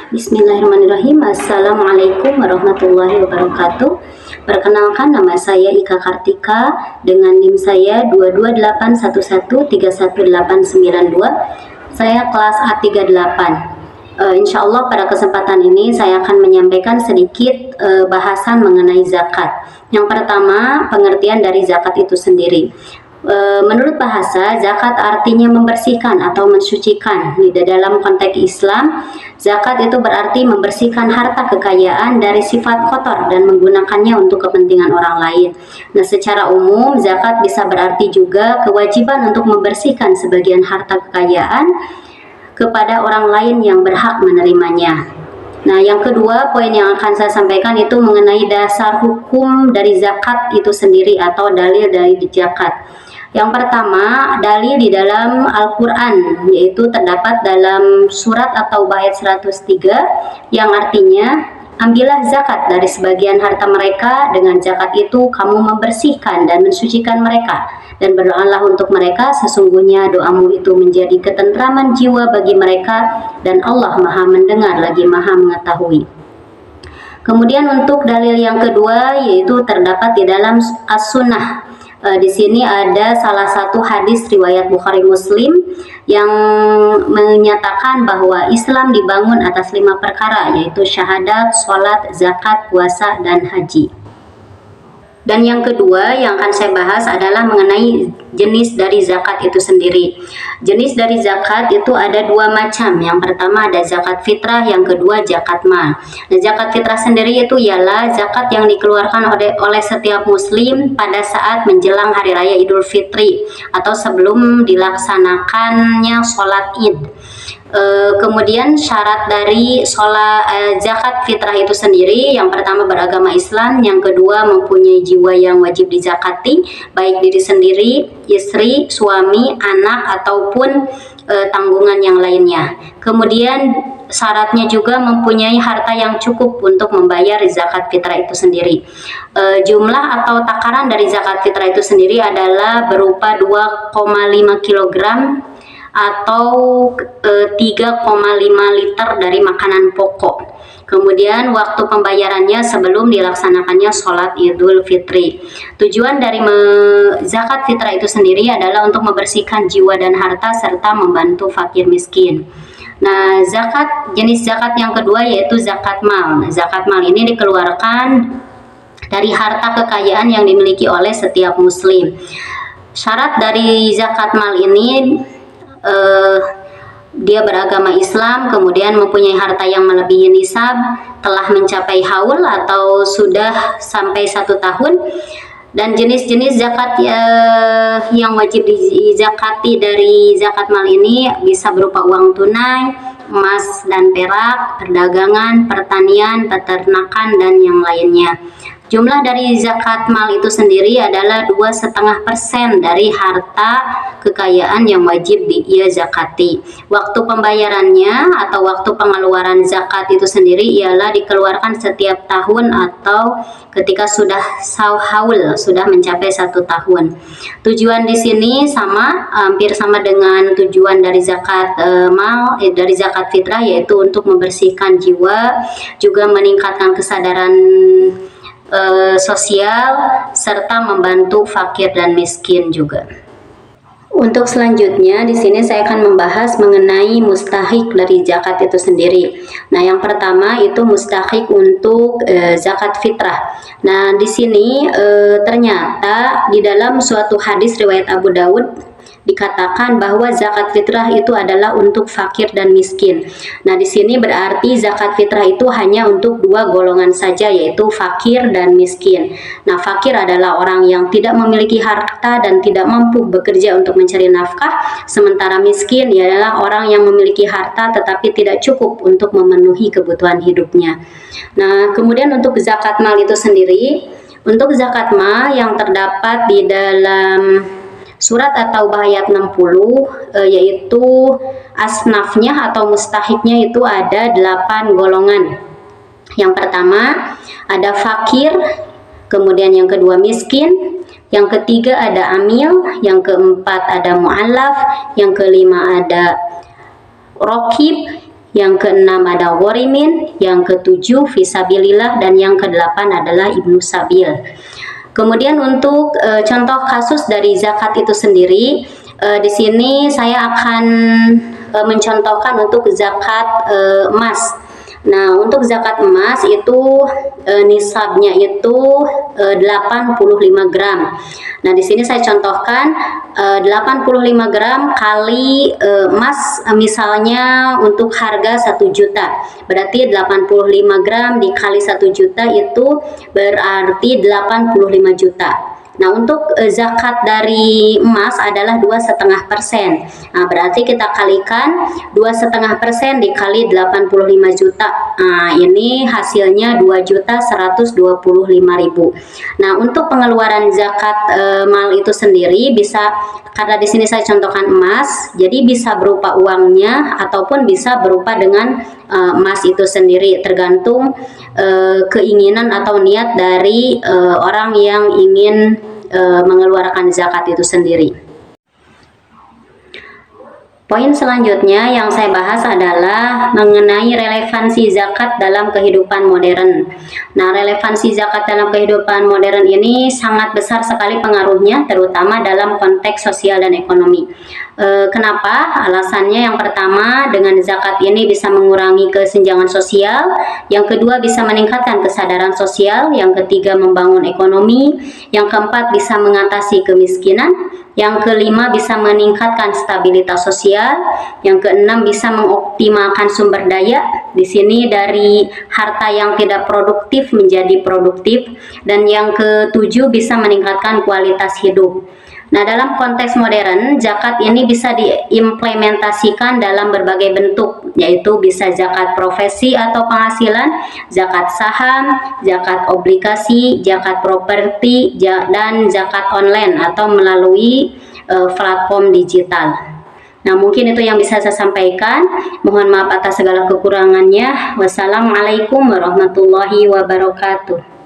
Bismillahirrahmanirrahim. Assalamualaikum warahmatullahi wabarakatuh. Perkenalkan, nama saya Ika Kartika dengan NIM saya 22811318992. Saya kelas A38. Insya Allah pada kesempatan ini saya akan menyampaikan sedikit bahasan mengenai zakat. Yang pertama, pengertian dari zakat itu sendiri. Menurut bahasa, zakat artinya membersihkan atau mensucikan. Di dalam konteks Islam, zakat itu berarti membersihkan harta kekayaan dari sifat kotor dan menggunakannya untuk kepentingan orang lain. Nah, secara umum, zakat bisa berarti juga kewajiban untuk membersihkan sebagian harta kekayaan kepada orang lain yang berhak menerimanya. Nah, yang kedua, poin yang akan saya sampaikan itu mengenai dasar hukum dari zakat itu sendiri atau dalil dari zakat. Yang pertama, dalil di dalam Al-Quran, yaitu terdapat dalam surat atau bait 103 yang artinya, ambillah zakat dari sebagian harta mereka, dengan zakat itu kamu membersihkan dan mensucikan mereka, dan berdoalah untuk mereka, sesungguhnya doamu itu menjadi ketentraman jiwa bagi mereka, dan Allah Maha mendengar lagi Maha mengetahui. Kemudian untuk dalil yang kedua, yaitu terdapat di dalam As-Sunnah. Di sini ada salah satu hadis riwayat Bukhari Muslim yang menyatakan bahwa Islam dibangun atas 5 perkara, yaitu syahadat, sholat, zakat, puasa, dan haji. Dan yang kedua yang akan saya bahas adalah mengenai jenis dari zakat itu sendiri. Jenis dari zakat itu ada 2 macam. Yang pertama ada zakat fitrah, yang kedua zakat mal. Nah, zakat fitrah sendiri itu ialah zakat yang dikeluarkan oleh setiap muslim pada saat menjelang hari raya Idul Fitri atau sebelum dilaksanakannya sholat Id. Kemudian syarat dari zakat fitrah itu sendiri, yang pertama beragama Islam, yang kedua mempunyai jiwa yang wajib dizakati, baik diri sendiri, istri, suami, anak, ataupun tanggungan yang lainnya. Kemudian syaratnya juga mempunyai harta yang cukup untuk membayar zakat fitrah itu sendiri. Jumlah atau takaran dari zakat fitrah itu sendiri adalah berupa 2,5 kg atau 3,5 liter dari makanan pokok. Kemudian waktu pembayarannya sebelum dilaksanakannya sholat Idul Fitri. Tujuan dari zakat fitrah itu sendiri adalah untuk membersihkan jiwa dan harta serta membantu fakir miskin. Nah, jenis zakat yang kedua yaitu zakat mal. Nah, zakat mal ini dikeluarkan dari harta kekayaan yang dimiliki oleh setiap muslim. Syarat dari zakat mal ini dia beragama Islam, kemudian mempunyai harta yang melebihi nisab, telah mencapai haul atau sudah sampai 1 tahun. Dan jenis-jenis zakat yang wajib dizakati dari zakat mal ini bisa berupa uang tunai, emas dan perak, perdagangan, pertanian, peternakan, dan yang lainnya. Jumlah dari zakat mal itu sendiri adalah 2,5% dari harta kekayaan yang wajib ia zakati. Waktu pembayarannya atau waktu pengeluaran zakat itu sendiri ialah dikeluarkan setiap tahun atau ketika sudah haul, sudah mencapai 1 tahun. Tujuan di sini hampir sama dengan tujuan dari zakat dari zakat fitrah, yaitu untuk membersihkan jiwa, juga meningkatkan kesadaran sosial, serta membantu fakir dan miskin juga. Untuk selanjutnya di sini saya akan membahas mengenai mustahik dari zakat itu sendiri. Nah, yang pertama itu mustahik untuk zakat fitrah. Nah, di sini ternyata di dalam suatu hadis riwayat Abu Daud dikatakan bahwa zakat fitrah itu adalah untuk fakir dan miskin. Nah, di sini berarti zakat fitrah itu hanya untuk 2 golongan saja, yaitu fakir dan miskin. Nah, fakir adalah orang yang tidak memiliki harta dan tidak mampu bekerja untuk mencari nafkah, sementara miskin adalah orang yang memiliki harta tetapi tidak cukup untuk memenuhi kebutuhan hidupnya. Nah, kemudian untuk zakat mal itu sendiri, untuk zakat mal yang terdapat di dalam surat atau ayat 60, yaitu asnafnya atau mustahiknya itu ada 8 golongan. Yang pertama ada fakir, kemudian yang kedua miskin, yang ketiga ada amil, yang keempat ada mu'allaf, yang kelima ada rokib, yang keenam ada ghorimin, yang ketujuh fisabilillah, dan yang kedelapan adalah ibnu sabil. Kemudian untuk contoh kasus dari zakat itu sendiri, di sini saya akan mencontohkan untuk zakat emas. Nah, untuk zakat emas itu nisabnya itu 85 gram. Nah, di sini saya contohkan 85 gram kali emas misalnya untuk harga 1 juta. Berarti 85 gram dikali 1 juta itu berarti 85 juta. Nah, untuk zakat dari emas adalah 2,5%. Nah, berarti kita kalikan 2,5% dikali 85 juta. Nah, ini hasilnya 2.125.000. Nah, untuk pengeluaran zakat mal itu sendiri bisa, karena di sini saya contohkan emas, jadi bisa berupa uangnya ataupun bisa berupa dengan emas itu sendiri, tergantung keinginan atau niat dari orang yang ingin mengeluarkan zakat itu sendiri. Poin selanjutnya yang saya bahas adalah mengenai relevansi zakat dalam kehidupan modern. Nah, relevansi zakat dalam kehidupan modern ini sangat besar sekali pengaruhnya, terutama dalam konteks sosial dan ekonomi. Kenapa? Alasannya yang pertama, dengan zakat ini bisa mengurangi kesenjangan sosial, yang kedua bisa meningkatkan kesadaran sosial, yang ketiga membangun ekonomi, yang keempat bisa mengatasi kemiskinan, yang kelima bisa meningkatkan stabilitas sosial, yang keenam bisa mengoptimalkan sumber daya. Di sini dari harta yang tidak produktif menjadi produktif, dan yang ketujuh bisa meningkatkan kualitas hidup. Nah, dalam konteks modern, zakat ini bisa diimplementasikan dalam berbagai bentuk, yaitu bisa zakat profesi atau penghasilan, zakat saham, zakat obligasi, zakat properti, dan zakat online atau melalui platform digital. Nah, mungkin itu yang bisa saya sampaikan. Mohon maaf atas segala kekurangannya. Wassalamualaikum warahmatullahi wabarakatuh.